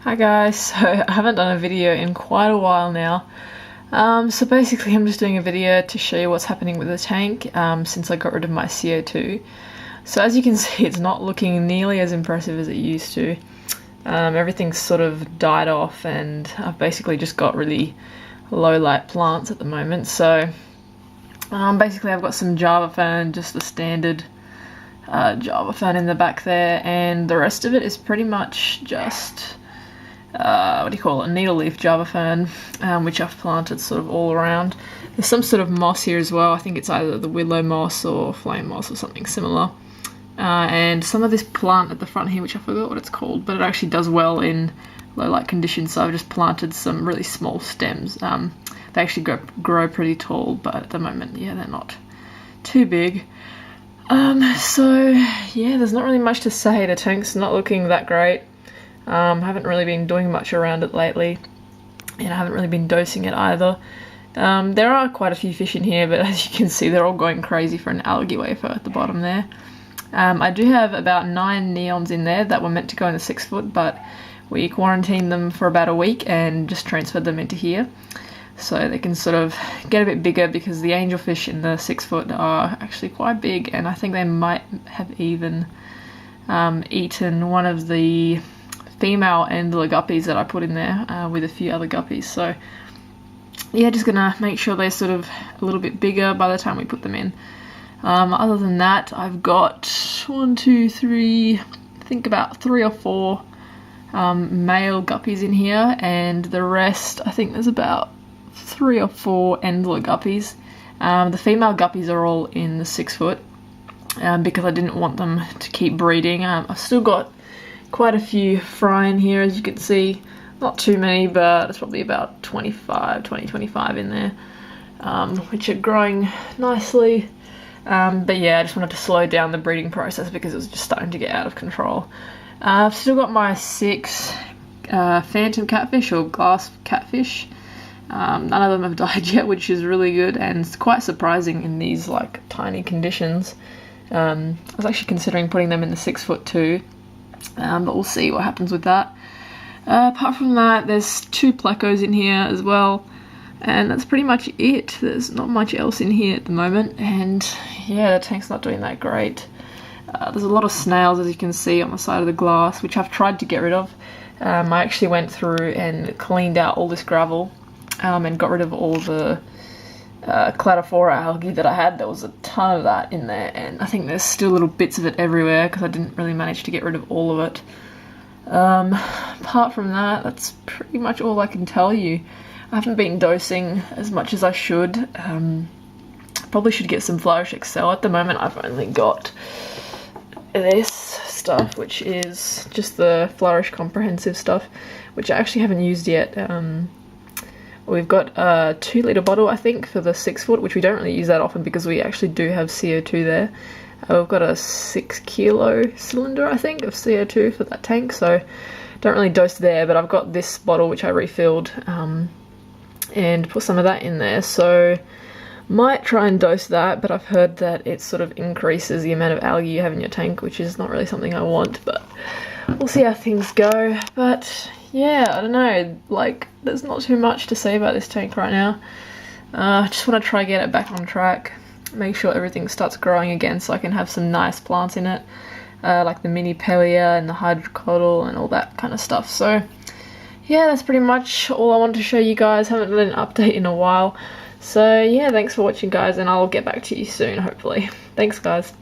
Hi guys, so I haven't done a video in quite a while now. So basically I'm just doing a video to show you what's happening with the tank since I got rid of my CO2. So as you can see, it's not looking nearly as impressive as it used to. Everything's sort of died off and I've basically just got really low light plants at the moment. So basically I've got some Java fern, just the standard Java fern in the back there, and the rest of it is pretty much just a needle leaf Java fern, which I've planted sort of all around. There's some sort of moss here as well. I think it's either the willow moss or flame moss or something similar. And some of this plant at the front here, which I forgot what it's called, but it actually does well in low light conditions, so I've just planted some really small stems. They actually grow pretty tall, but at the moment, yeah, they're not too big. So yeah, there's not really much to say. The tank's not looking that great. Haven't really been doing much around it lately, and I haven't really been dosing it either. There are quite a few fish in here, but as you can see, they're all going crazy for an algae wafer at the bottom there. I do have about 9 neons in there that were meant to go in the 6 foot, but we quarantined them for about a week and just transferred them into here, so they can sort of get a bit bigger, because the angelfish in the 6 foot are actually quite big, and I think they might have even eaten one of the female Endler guppies that I put in there with a few other guppies. So yeah, just gonna make sure they're sort of a little bit bigger by the time we put them in. Other than that, I've got 1, 2, 3, I think about 3 or 4 male guppies in here, and the rest, I think there's about 3 or 4 Endler guppies. The female guppies are all in the 6 foot because I didn't want them to keep breeding. I've still got quite a few fry in here, as you can see. Not too many, but it's probably about 25 in there, which are growing nicely. But yeah, I just wanted to slow down the breeding process because it was just starting to get out of control. I've still got my 6 phantom catfish or glass catfish. None of them have died yet, which is really good, and it's quite surprising in these like tiny conditions. I was actually considering putting them in the 6 foot too, but we'll see what happens with that. Apart from that, there's 2 plecos in here as well, and that's pretty much it. There's not much else in here at the moment, and yeah, the tank's not doing that great. There's a lot of snails, as you can see, on the side of the glass, which I've tried to get rid of. I actually went through and cleaned out all this gravel and got rid of all the cladophora algae that I had. There was a ton of that in there, and I think there's still little bits of it everywhere because I didn't really manage to get rid of all of it. Apart from that, that's pretty much all I can tell you. I haven't been dosing as much as I should. Probably should get some Flourish Excel. At the moment I've only got this stuff, which is just the Flourish Comprehensive stuff, which I actually haven't used yet. We've got a 2 litre bottle, I think, for the 6 foot, which we don't really use that often because we actually do have CO2 there. We've got a 6 kilo cylinder, I think, of CO2 for that tank, so don't really dose there, but I've got this bottle which I refilled and put some of that in there, so might try and dose that, but I've heard that it sort of increases the amount of algae you have in your tank, which is not really something I want, but we'll see how things go. But yeah, I don't know, like, there's not too much to say about this tank right now. I just want to try get it back on track, make sure everything starts growing again so I can have some nice plants in it, like the mini Pellia and the hydrocodal and all that kind of stuff. So yeah, that's pretty much all I wanted to show you guys. Haven't done an update in a while. So yeah, thanks for watching guys, and I'll get back to you soon, hopefully. Thanks guys.